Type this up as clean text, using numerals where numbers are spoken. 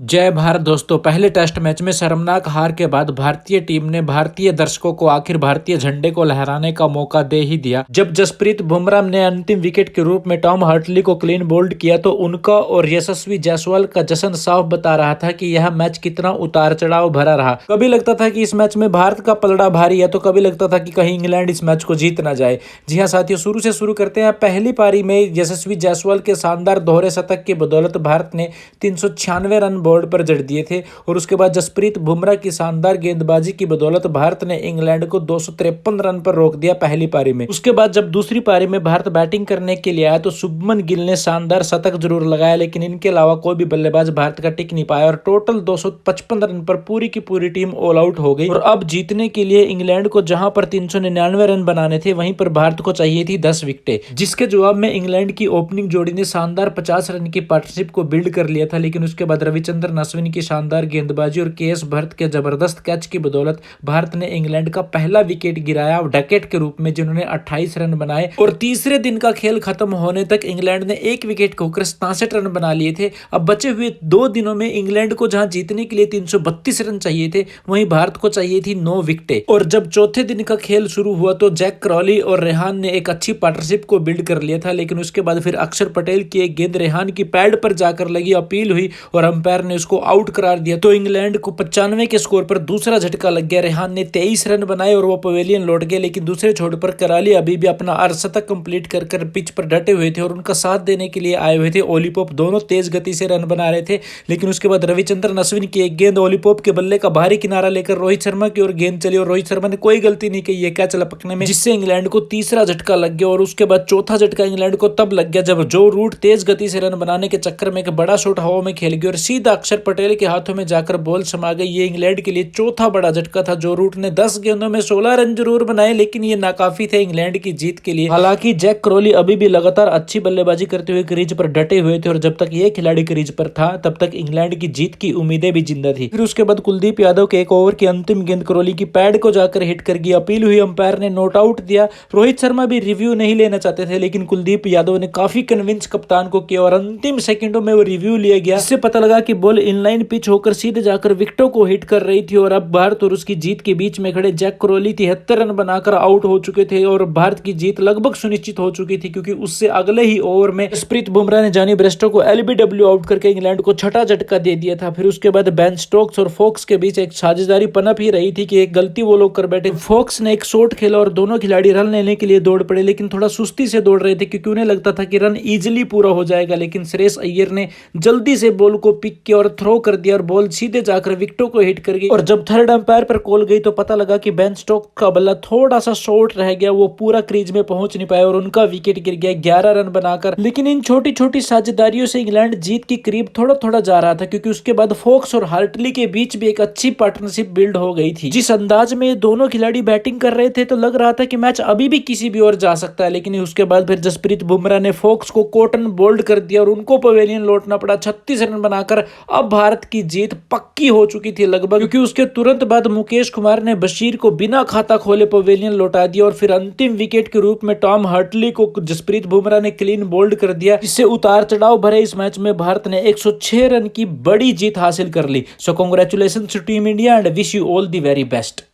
जय भारत दोस्तों। पहले टेस्ट मैच में शर्मनाक हार के बाद भारतीय टीम ने भारतीय दर्शकों को आखिर भारतीय झंडे को लहराने का मौका दे ही दिया। जब जसप्रीत बुमराह ने अंतिम विकेट के रूप में टॉम हार्टली को क्लीन बोल्ड किया तो उनका और यशस्वी जायसवाल का जश्न साफ बता रहा था कि यह मैच कितना उतार चढ़ाव भरा रहा। कभी लगता था कि इस मैच में भारत का पलड़ा भारी है तो कभी लगता था कि कहीं इंग्लैंड इस मैच को जीत ना जाए। जी हाँ साथियों, शुरू से शुरू करते हैं। पहली पारी में यशस्वी जायसवाल के शानदार दोहरे शतक की बदौलत भारत ने 396 रन बोर्ड पर जड़ दिए थे और उसके बाद जसप्रीत बुमराह की शानदार गेंदबाजी की बदौलत भारत ने इंग्लैंड को 253 रन पर रोक दिया पहली पारी में। उसके बाद जब दूसरी पारी में भारत बैटिंग करने के लिए आया तो शुभमन गिल ने शानदार शतक जरूर लगाया, लेकिन इनके अलावा कोई भी बल्लेबाज भारत का टिक नहीं पाया और टोटल 255 रन पर पूरी की पूरी टीम ऑल आउट हो गई। और अब जीतने के लिए इंग्लैंड को जहां पर 399 रन बनाने थे वहीं पर भारत को चाहिए थी 10 विकेटें, जिसके जवाब में इंग्लैंड की ओपनिंग जोड़ी ने शानदार 50 रन की पार्टनरशिप को बिल्ड कर लिया था। लेकिन उसके बाद रविचंद्रन अश्विन की शानदार गेंदबाजी और के.एस. भरत के जबरदस्त कैच की बदौलत भारत ने इंग्लैंड का पहला विकेट गिराया डकेट के रूप में, जिन्होंने 28 रन बनाए। और तीसरे दिन का खेल खत्म होने तक इंग्लैंड ने एक विकेट खोकर 67 रन बना लिए थे। अब बचे हुए 2 दिनों में इंग्लैंड को जहां जीतने के लिए 332 रन चाहिए थे वहीं भारत को चाहिए थी 9 विकेटें। और जब चौथे दिन का खेल शुरू हुआ तो जैक क्रॉली और रेहान ने एक अच्छी पार्टनरशिप को बिल्ड कर लिया था, लेकिन उसके बाद फिर अक्षर पटेल की एक गेंद रेहान की पैड पर जाकर लगी, अपील हुई और अंपायर ने उसको आउट करार दिया तो इंग्लैंड को 95 के स्कोर पर दूसरा झटका लग गया। रेहान ने 23 रन बनाए और वो पवेलियन लौट गए, लेकिन दूसरे छोर पर कराली अभी भी अपना अर्धशतक कंप्लीट कर पिच पर डटे हुए थे और उनका साथ देने के लिए आए हुए थे ओली पोप। दोनों तेज गति से रन बना रहे थे, लेकिन उसके बाद रविचंद्रन अश्विन की एक गेंद ओली पोप के बल्ले का बाहरी किनारा लेकर रोहित शर्मा की ओर गेंद चली और रोहित शर्मा ने कोई गलती नहीं की ये कैच लपकने में, जिससे इंग्लैंड को तीसरा झटका लग गया। और उसके बाद चौथा झटका इंग्लैंड को तब लग गया जब जो रूट तेज गति से रन बनाने के चक्कर में एक बड़ा शॉट हवा में खेल गया और सीधा अक्षर पटेल के हाथों में जाकर बॉल समा गई। ये इंग्लैंड के लिए चौथा बड़ा झटका था। जो रूट ने 10 गेंदों में 16 रन जरूर बनाए, लेकिन ये नाकाफी थे इंग्लैंड की जीत के लिए। हालांकि जैक क्रॉली अभी भी लगातार अच्छी बल्लेबाजी करते हुए क्रीज पर डटे हुए थे और जब तक ये खिलाड़ी क्रीज पर था तब तक इंग्लैंड की जीत की उम्मीदें भी जिंदा थी। फिर उसके बाद कुलदीप यादव के एक ओवर की अंतिम गेंद क्रॉली की पैड को जाकर हिट कर गई, अपील हुई, अंपायर ने नॉट आउट दिया। रोहित शर्मा भी रिव्यू नहीं लेना चाहते थे, लेकिन कुलदीप यादव ने काफी कन्विंस कप्तान को किया और अंतिम सेकंडों में वो रिव्यू लिया गया, जिससे पता लगा कि बॉल इनलाइन पिच होकर सीधे जाकर विकेटों को हिट कर रही थी। और अब भारत और उसकी जीत के बीच में खड़े जैक क्रॉली 73 रन बनाकर आउट हो चुके थे और भारत की जीत लगभग सुनिश्चित हो चुकी थी, क्योंकि उससे अगले ही ओवर में जसप्रीत बुमराह ने जॉनी ब्रेस्टो को एलबीडब्ल्यू आउट करके इंग्लैंड को छठा झटका दे दिया था। फिर उसके बाद बेन स्टोक्स और फोक्स के बीच एक साझेदारी पनप ही रही थी कि एक गलती वो लोग कर बैठे। फोक्स ने एक शॉट खेला और दोनों खिलाड़ी रन लेने के लिए दौड़ पड़े, लेकिन थोड़ा सुस्ती से दौड़ रहे थे क्योंकि उन्हें लगता था कि रन इजीली पूरा हो जाएगा। लेकिन श्रेयस अय्यर ने जल्दी से बॉल को पिक किया और थ्रो कर दिया और बॉल सीधे जाकर विकेटों को हिट कर गई। और जब थर्ड अंपायर पर कॉल गई तो पता लगा कि बेन स्टोक्स का बल्ला थोड़ा सा शॉर्ट रह गया, वो पूरा क्रीज में पहुंच नहीं पाया और उनका विकेट गिर गया 11 रन बनाकर। लेकिन इन छोटी छोटी साझेदारियों से इंग्लैंड जीत के करीब थोड़ा थोड़ा जा रहा था, क्योंकि उसके बाद फोक्स और हार्टली के बीच भी एक अच्छी पार्टनरशिप बिल्ड हो गई थी। जिस अंदाज में दोनों खिलाड़ी बैटिंग कर रहे थे तो लग रहा था कि मैच अभी भी किसी भी ओर जा सकता है, लेकिन उसके बाद फिर जसप्रीत बुमराह ने फोक्स को कॉटन बोल्ड कर दिया और उनको पवेलियन लौटना पड़ा 36 रन बनाकर। अब भारत की जीत पक्की हो चुकी थी लगभग, क्योंकि उसके तुरंत बाद मुकेश कुमार ने बशीर को बिना खाता खोले पवेलियन लौटा दिया और फिर अंतिम विकेट के रूप में टॉम हार्टली को जसप्रीत बुमराह ने क्लीन बोल्ड कर दिया, जिससे उतार चढ़ाव भरे इस मैच में भारत ने 106 रन की बड़ी जीत हासिल कर ली। So congratulations to team India and wish you all the very best.